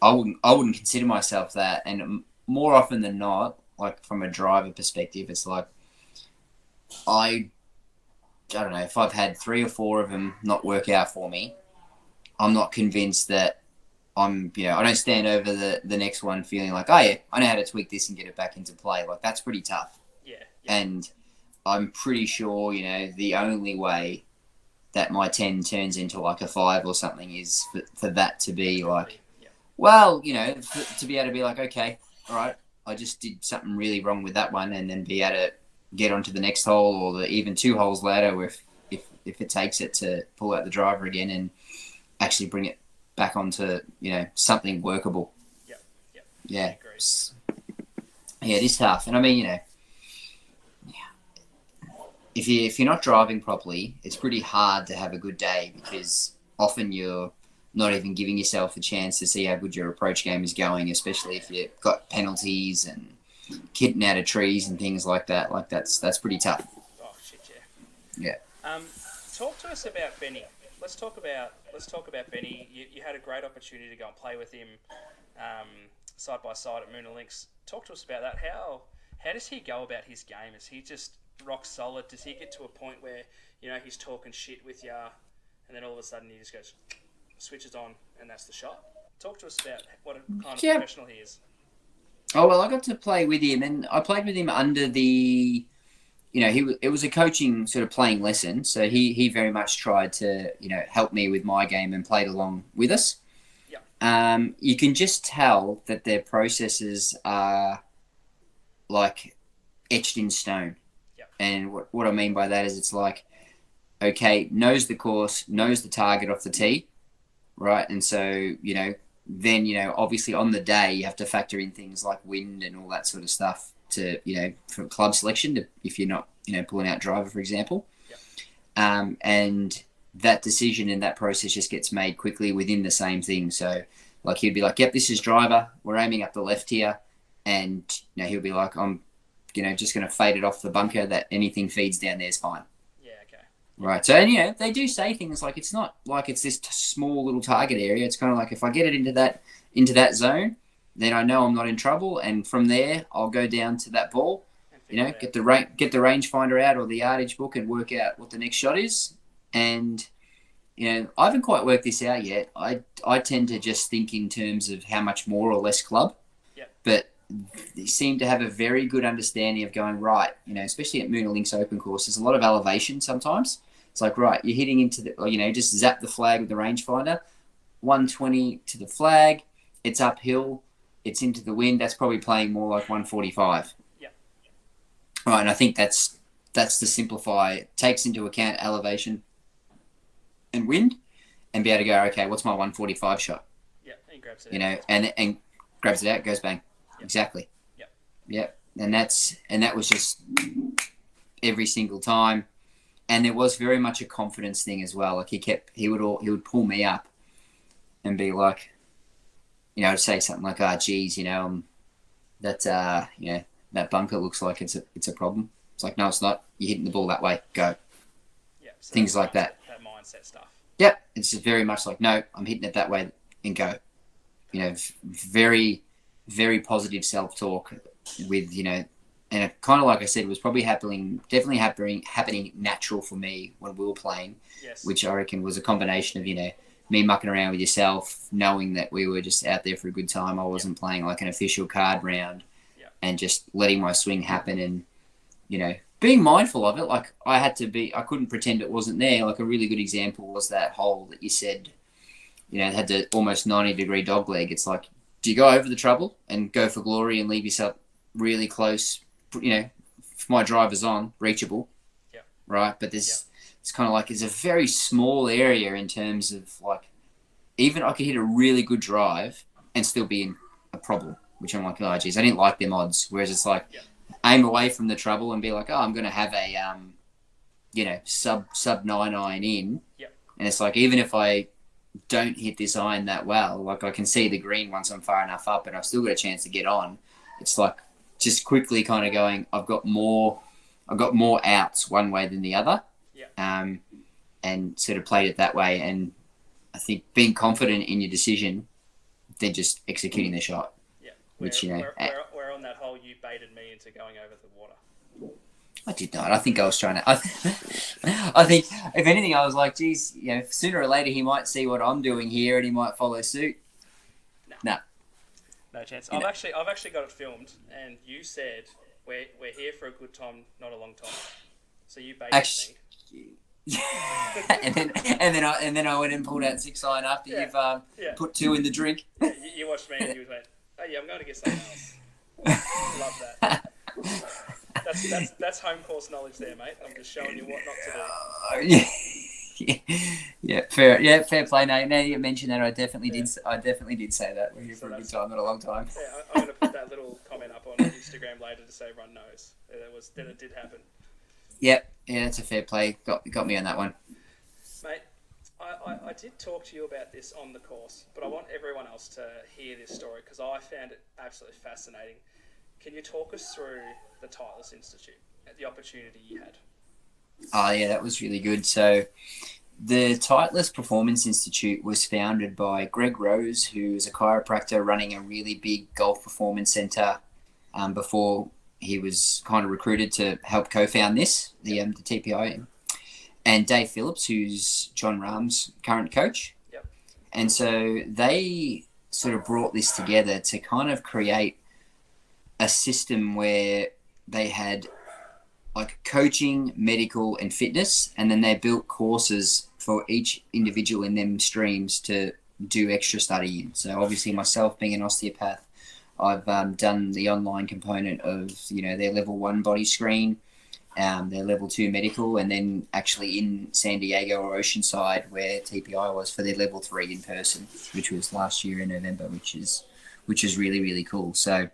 I wouldn't consider myself that. And more often than not, like from a driver perspective, it's like I don't know, if I've had 3 or 4 of them not work out for me, I'm not convinced that I don't stand over the next one feeling like, oh yeah, I know how to tweak this and get it back into play. Like, that's pretty tough. Yeah. And I'm pretty sure, the only way that my 10 turns into like a 5 or something is for that to be like, well, to be able to be like, okay, all right, I just did something really wrong with that one, and then be able to get onto the next hole or even 2 holes later if it takes it to pull out the driver again and actually bring it back onto, something workable. Yep. Yeah. Yeah, it is tough. And I mean, if you're not driving properly, it's pretty hard to have a good day because often you're not even giving yourself a chance to see how good your approach game is going, especially if you've got penalties and hitting out of trees and things like that. Like, that's pretty tough. Oh shit, yeah. Yeah. Talk to us about Benny. Let's talk about Benny. You had a great opportunity to go and play with him side by side at Moona Links. Talk to us about that. How does he go about his game? Is he just rock solid? Does he get to a point where he's talking shit with you, and then all of a sudden he just goes switches on, and that's the shot? Talk to us about what a kind of professional he is. Oh, well, I got to play with him, and I played with him under the, it was a coaching sort of playing lesson. So he very much tried to, help me with my game and played along with us. Yeah. You can just tell that their processes are like etched in stone. Yeah. And what I mean by that is it's like, okay, knows the course, knows the target off the tee, right? And so, then, obviously on the day you have to factor in things like wind and all that sort of stuff to, for club selection, if you're not, pulling out driver, for example. Yep. And that decision and that process just gets made quickly within the same thing. So like he'd be like, yep, this is driver. We're aiming up the left here. And, he'll be like, I'm, just going to fade it off the bunker that anything feeds down there is fine. Yeah, okay. Right. So, and, they do say things like, it's not like it's this small little target area. It's kind of like if I get it into that zone, then I know I'm not in trouble. And from there, I'll go down to that ball, get the rangefinder out or the yardage book and work out what the next shot is. And, I haven't quite worked this out yet. I tend to just think in terms of how much more or less club. Yep. But they seem to have a very good understanding of going, right, especially at Moona Links Open course, there's a lot of elevation sometimes. It's like, right, you're hitting into the, just zap the flag with the rangefinder, 120 to the flag, it's uphill, it's into the wind, that's probably playing more like 145. Yeah. Right, and I think that's to simplify. It takes into account elevation and wind and be able to go, okay, what's my 145 shot? Yeah, and he grabs it out. And grabs it out, goes bang. Yep. Exactly. Yep. And that was just every single time. And there was very much a confidence thing as well. Like he would pull me up and be like, I'd say something like, geez, that bunker looks like it's a problem. It's like, no, it's not. You're hitting the ball that way. Go. Yeah. So things like that. That mindset stuff. Yep. It's just very much like, no, I'm hitting it that way and go. Very, very positive self-talk with, and it kind of, like I said, was probably definitely happening natural for me when we were playing, yes. Which I reckon was a combination of, me mucking around with yourself, knowing that we were just out there for a good time. I wasn't playing like an official card round and just letting my swing happen and, being mindful of it. Like I couldn't pretend it wasn't there. Like a really good example was that hole that you said, it had the almost 90-degree dog leg. It's like, do you go over the trouble and go for glory and leave yourself really close, if my driver's on, reachable, right? But it's kind of like it's a very small area in terms of like, even I could hit a really good drive and still be in a problem, which I'm like, oh, geez, I didn't like them odds. Whereas it's like, aim away from the trouble and be like, oh, I'm going to have a, sub 9 iron in. Yep. And it's like, even if I don't hit this iron that well, like I can see the green once I'm far enough up and I've still got a chance to get on. It's like just quickly kind of going, I've got more outs one way than the other. And sort of played it that way. And I think being confident in your decision, then just executing the shot. Yeah. Where on that hole you baited me into going over the water. I did not. I think I was trying to. I think, if anything, I was like, geez, sooner or later he might see what I'm doing here and he might follow suit. No. No chance. I've actually got it filmed, and you said we're here for a good time, not a long time. So you baited me. and then I went and pulled out 6 iron after you've put 2 in the drink. Yeah, you watched me and you went, oh yeah, I'm going to get something else. Love that. That's home course knowledge there, mate. I'm just showing you what not to do. Fair play. Now you mentioned that, I definitely did say that. We're here for a good time, not a long time. Yeah, I'm going to put that little comment up on Instagram later to say everyone knows that it did happen. Yep, yeah, that's a fair play. Got me on that one, mate. I did talk to you about this on the course, but I want everyone else to hear this story because I found it absolutely fascinating. Can you talk us through the Titleist Institute, the opportunity you had? Oh, yeah, that was really good. So the Titleist Performance Institute was founded by Greg Rose, who is a chiropractor running a really big golf performance center before he was kind of recruited to help co-found the TPI, and Dave Phillips, who's John Rahm's current coach. Yep. And so they sort of brought this together to kind of create a system where they had like coaching, medical, and fitness, and then they built courses for each individual in them streams to do extra study in. So obviously myself being an osteopath, I've done the online component of their level 1 body screen, their level 2 medical, and then actually in San Diego or Oceanside where TPI was for their level 3 in person, which was last year in November, which is really, really cool. So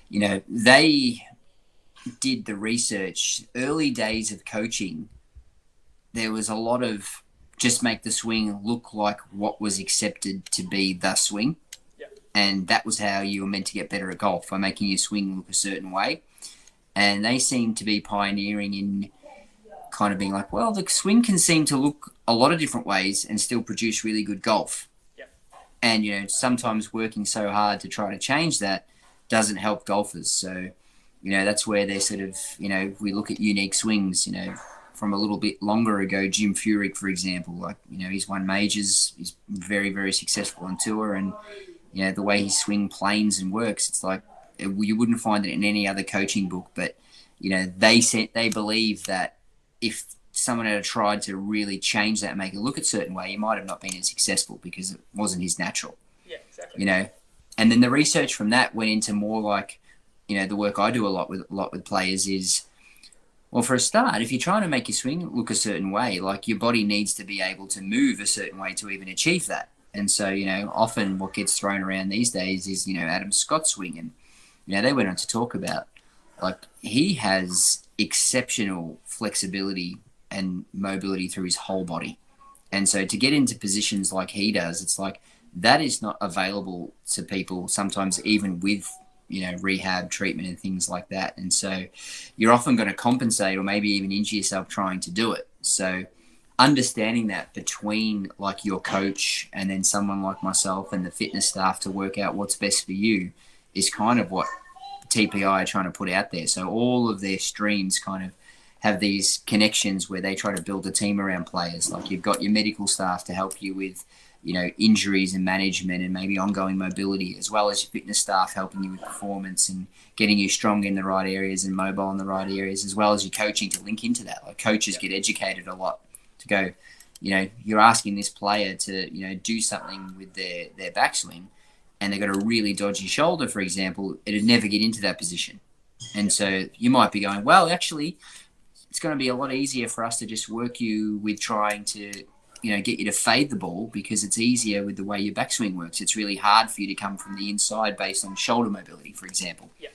they did the research. Early days of coaching, there was a lot of just make the swing look like what was accepted to be the swing. Yep. And that was how you were meant to get better at golf, by making your swing look a certain way. And they seem to be pioneering in kind of being like, well, the swing can seem to look a lot of different ways and still produce really good golf. Yep. And, sometimes working so hard to try to change that doesn't help golfers. So, that's where they're sort of, we look at unique swings, from a little bit longer ago, Jim Furyk, for example, like, he's won majors, he's very, very successful on tour, and, the way his swing planes and works, it's like, you wouldn't find it in any other coaching book, but, they believe that if someone had tried to really change that and make it look a certain way, he might have not been as successful because it wasn't his natural. Yeah, exactly. And then the research from that went into more like, the work I do a lot with players is, well, for a start, if you're trying to make your swing look a certain way, like your body needs to be able to move a certain way to even achieve that. And so, often what gets thrown around these days is, Adam Scott's swing. And, they went on to talk about, like, he has exceptional flexibility and mobility through his whole body. And so to get into positions like he does, it's like that is not available to people sometimes, even with rehab treatment and things like that. And so you're often going to compensate or maybe even injure yourself trying to do it. So understanding that between like your coach and then someone like myself and the fitness staff to work out what's best for you is kind of what TPI are trying to put out there. So all of their streams kind of have these connections where they try to build a team around players. Like you've got your medical staff to help you with injuries and management and maybe ongoing mobility, as well as your fitness staff helping you with performance and getting you strong in the right areas and mobile in the right areas, as well as your coaching to link into that. Like coaches get educated a lot to go, you're asking this player to, do something with their backswing and they've got a really dodgy shoulder, for example, it'd never get into that position. And so you might be going, well, actually, it's going to be a lot easier for us to just work you with trying to get you to fade the ball because it's easier with the way your backswing works. It's really hard for you to come from the inside based on shoulder mobility, for example. Yeah.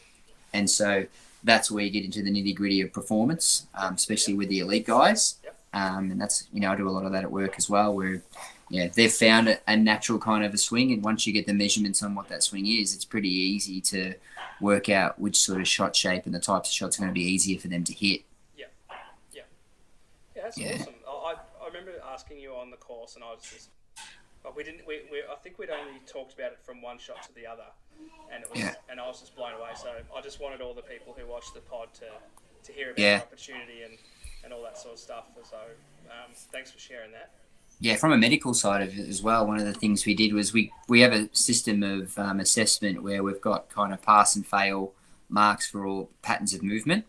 And so that's where you get into the nitty-gritty of performance, especially with the elite guys. Yep. And that's, I do a lot of that at work as well, where they've found a natural kind of a swing, and once you get the measurements on what that swing is, it's pretty easy to work out which sort of shot shape and the types of shots are going to be easier for them to hit. Yeah, that's awesome. I remember asking you on the course, and I was just, we I think we'd only talked about it from one shot to the other, and it was, and I was just blown away. So I just wanted all the people who watched the pod to hear about the opportunity and all that sort of stuff. So thanks for sharing that. Yeah, from a medical side of it as well, one of the things we did was we have a system of assessment where we've got kind of pass and fail marks for all patterns of movement.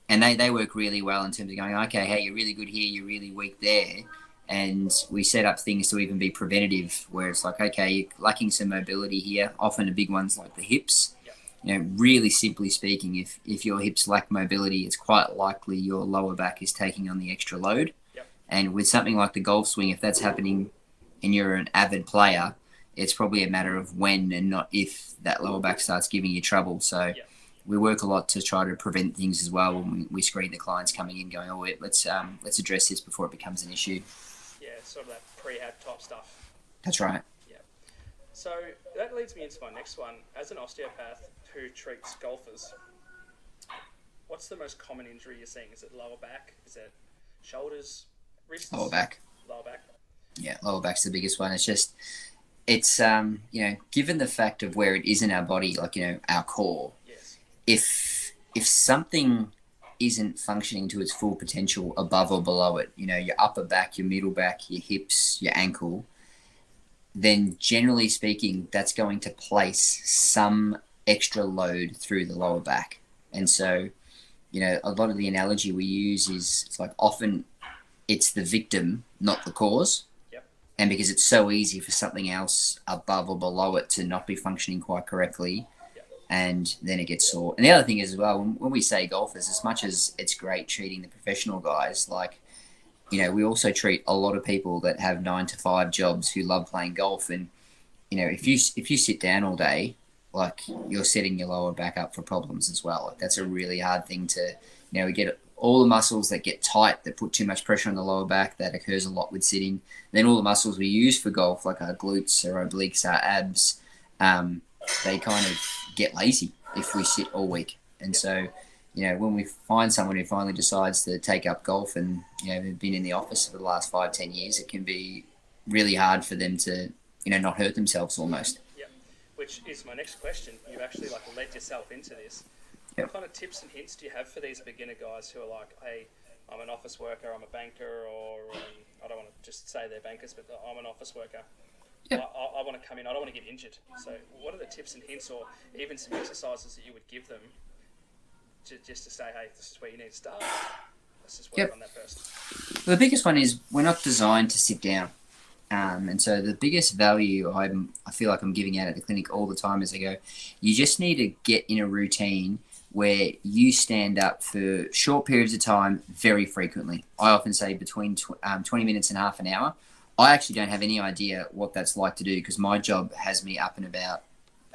And they work really well in terms of going, okay, hey, you're really good here, you're really weak there. And we set up things to even be preventative, where it's like, okay, you're lacking some mobility here. Often the big ones like the hips. Really simply speaking, if your hips lack mobility, it's quite likely your lower back is taking on the extra load. And with something like the golf swing, if that's happening and you're an avid player, it's probably a matter of when and not if that lower back starts giving you trouble. So we work a lot to try to prevent things as well when we screen the clients coming in going, oh, let's address this before it becomes an issue. Yeah, sort of that prehab type stuff. That's right. Yeah. So that leads me into my next one. As an osteopath who treats golfers, what's the most common injury you're seeing? Is it lower back? Is it shoulders, wrists? Lower back. Lower back. Yeah, lower back's the biggest one. It's given the fact of where it is in our body, like, our core, if if something isn't functioning to its full potential above or below it, your upper back, your middle back, your hips, your ankle, then generally speaking, that's going to place some extra load through the lower back. And so, a lot of the analogy we use is it's like often it's the victim, not the cause. Yep. And because it's so easy for something else above or below it to not be functioning quite correctly, Yep. and then it gets sore. And the other thing is as well, when we say golfers, as much as it's great treating the professional guys, like, we also treat a lot of people that have 9 to 5 jobs who love playing golf. And, if you sit down all day, like, you're setting your lower back up for problems as well. Like, that's a really hard thing to, we get all the muscles that get tight, that put too much pressure on the lower back. That occurs a lot with sitting. Then all the muscles we use for golf, like our glutes, our obliques, our abs, they kind of get lazy if we sit all week. And so, when we find someone who finally decides to take up golf and, they've been in the office for the last 5-10 years, it can be really hard for them to, not hurt themselves almost. Yep. Which is my next question. You've actually led yourself into this. Yep. What kind of tips and hints do you have for these beginner guys who are like, hey, I'm an office worker, I'm a banker, or I don't want to just say they're bankers, but I'm an office worker. Yep. I want to come in, I don't want to get injured. So what are the tips and hints, or even some exercises that you would give them just to say, hey, this is where you need to start. Let's just work on that first. The biggest one is we're not designed to sit down. And so the biggest value I feel like I'm giving out at the clinic all the time is I go, you just need to get in a routine where you stand up for short periods of time very frequently. I often say between 20 minutes and half an hour. I actually don't have any idea what that's like to do because my job has me up and about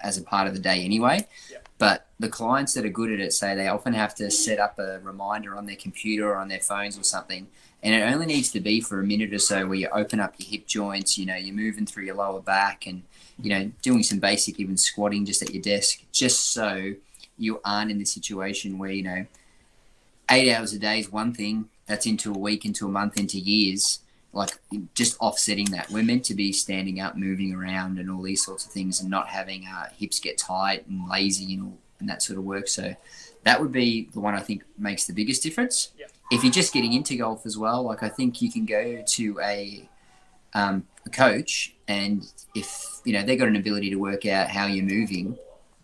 as a part of the day anyway. Yep. But the clients that are good at it say they often have to set up a reminder on their computer or on their phones or something. And it only needs to be for a minute or so where you open up your hip joints, you're moving through your lower back and, doing some basic even squatting just at your desk, just so you aren't in the situation where, 8 hours a day is one thing, that's into a week, into a month, into years, like just offsetting that. We're meant to be standing up, moving around and all these sorts of things and not having our hips get tight and lazy and that sort of work. So that would be the one I think makes the biggest difference. Yep. If you're just getting into golf as well, like I think you can go to a coach, and if they've got an ability to work out how you're moving,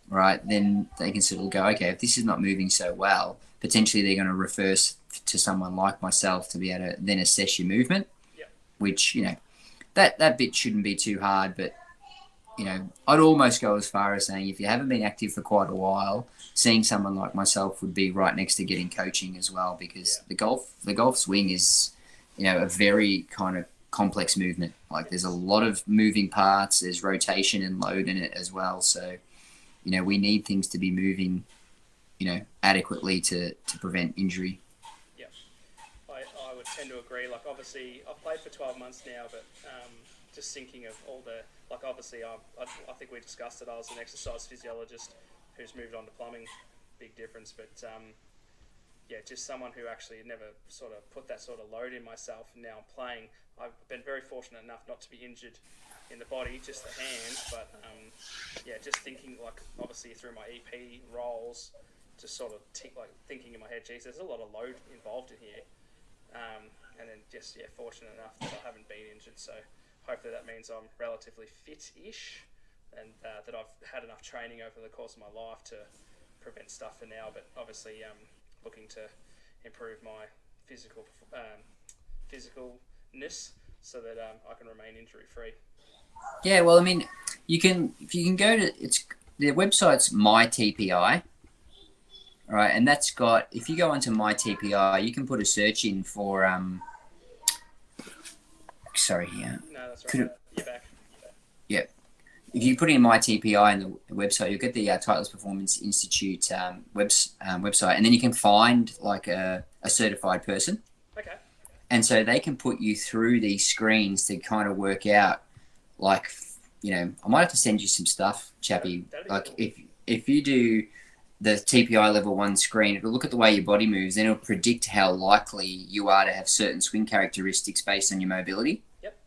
right, then they can sort of go, okay, if this is not moving so well, potentially they're going to refer to someone like myself to be able to then assess your movement. Yep. Which that bit shouldn't be too hard, but I'd almost go as far as saying if you haven't been active for quite a while, seeing someone like myself would be right next to getting coaching as well, because the golf swing is, a very kind of complex movement. Like there's a lot of moving parts, there's rotation and load in it as well. So, we need things to be moving, adequately to prevent injury. Yeah, I would tend to agree. Like obviously I've played for 12 months now, but just thinking of all the, like obviously I think we discussed it, I was an exercise physiologist who's moved on to plumbing, big difference, but just someone who actually never sort of put that sort of load in myself. Now I'm playing, I've been very fortunate enough not to be injured in the body, just the hand, but just thinking like obviously through my EP roles, just sort of thinking in my head, geez, there's a lot of load involved in here, and then just fortunate enough that I haven't been injured, so hopefully that means I'm relatively fit-ish and that I've had enough training over the course of my life to prevent stuff for now, but obviously looking to improve my physicalness so that I can remain injury-free. Yeah, well, I mean, if you can go to, the website's MyTPI, right, and that's got, if you go onto MyTPI, you can put a search in for, sorry, yeah. No, that's right. You're back. Yeah. If you put in MyTPI in the website, you'll get the Titleist Performance Institute website, and then you can find like a certified person. Okay. And so they can put you through these screens to kind of work out, like, I might have to send you some stuff, Chappy. Like cool. If you do the TPI level 1 screen, it'll look at the way your body moves, and it'll predict how likely you are to have certain swing characteristics based on your mobility. Yep.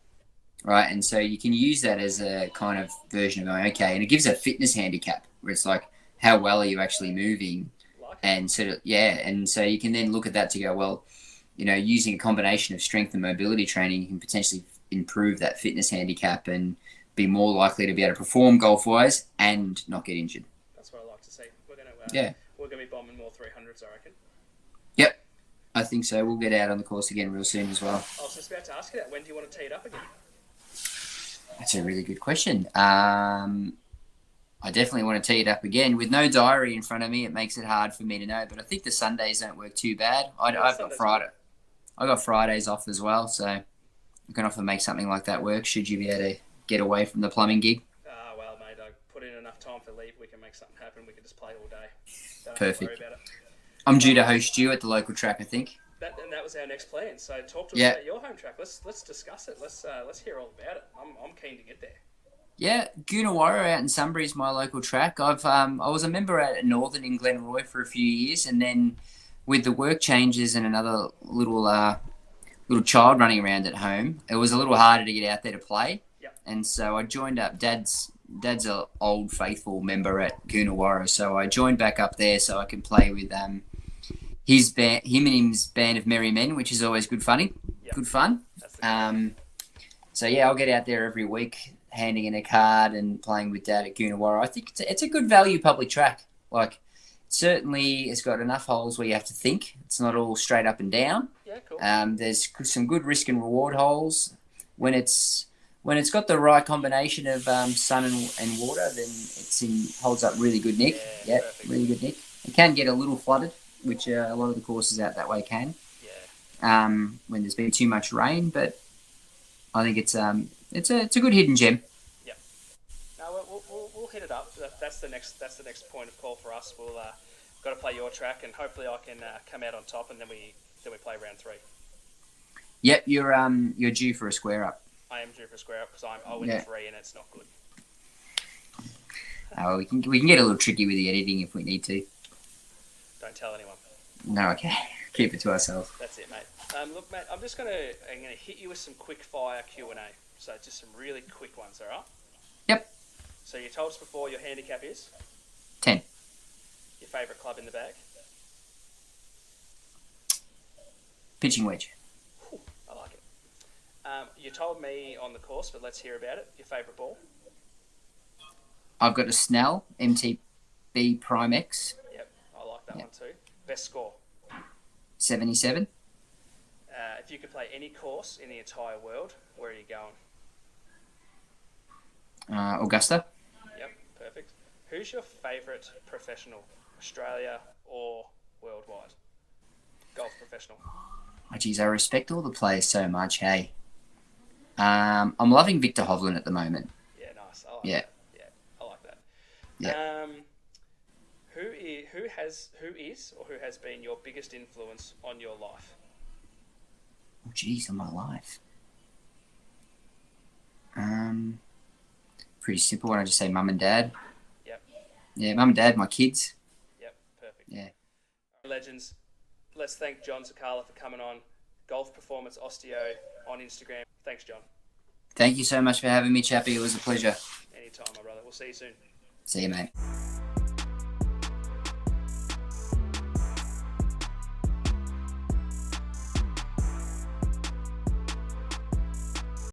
Right, and so you can use that as a kind of version of going, okay, and it gives a fitness handicap where it's like, how well are you actually moving? And sort of, and so you can then look at that to go, well, using a combination of strength and mobility training, you can potentially improve that fitness handicap and be more likely to be able to perform golf-wise and not get injured. That's what I like to see. We're gonna be bombing more 300s, I reckon. Yep, I think so. We'll get out on the course again real soon as well. I was just about to ask you that. When do you want to tee it up again? That's a really good question. I definitely want to tee it up again. With no diary in front of me, it makes it hard for me to know. But I think the Sundays don't work too bad. I've got Friday. I got Fridays off as well, so we can often make something like that work. Should you be able to get away from the plumbing gig? Well, mate, I put in enough time for leave. We can make something happen. We can just play all day. Don't Perfect. have to worry about it. I'm due to host you at the local track, I think. That was our next plan. So talk to us about your home track. Let's discuss it. Let's hear all about it. I'm keen to get there. Yeah, Goonawara out in Sunbury is my local track. I was a member at Northern in Glenroy for a few years, and then with the work changes and another little child running around at home, it was a little harder to get out there to play. Yep. And so I joined up. Dad's an old faithful member at Goonawara, so I joined back up there so I can play with his band, him and his band of merry men, which is always good fun. So yeah, I'll get out there every week, handing in a card and playing with Dad at Goonawara. I think it's a good value public track. Like, certainly it's got enough holes where you have to think. It's not all straight up and down. Yeah, cool. There's some good risk and reward holes. When it's got the right combination of sun and water, then holds up really good nick. Yeah, really good nick. It can get a little flooded, which a lot of the courses out that way can. Yeah. When there's been too much rain, but I think it's a good hidden gem. Yeah. No, we'll hit it up. That's the next point of call for us. We'll got to play your track, and hopefully I can come out on top, and then we play round 3. Yep, you're due for a square up. I am due for a square up because I win 3 and it's not good. We can get a little tricky with the editing if we need to. Don't tell anyone. No, okay. Keep it to ourselves. That's it, mate. Look, mate, I'm gonna hit you with some quick fire Q&A. So just some really quick ones, all right? Yep. So you told us before your handicap is 10. Your favourite club in the bag? Pitching wedge. Whew, I like it. You told me on the course, but let's hear about it. Your favourite ball? I've got a Snell MTB Prime X. Yep, I like that one too. Best score? 77. If you could play any course in the entire world, where are you going? Augusta. Yep, perfect. Who's your favourite professional, Australia or worldwide? Golf professional. Oh, geez, I respect all the players so much, hey. I'm loving Victor Hovland at the moment. Yeah, nice. I like that. Yeah, I like that. Yeah. Who has been your biggest influence on your life? Oh, geez, on my life. Pretty simple. I just say mum and dad. Yep. Yeah, mum and dad, my kids. Yep, perfect. Yeah. Legends, let's thank Jon Zuccala for coming on. Golf Performance Osteo on Instagram. Thanks, John. Thank you so much for having me, Chappy. It was a pleasure. Anytime, my brother. We'll see you soon. See you, mate.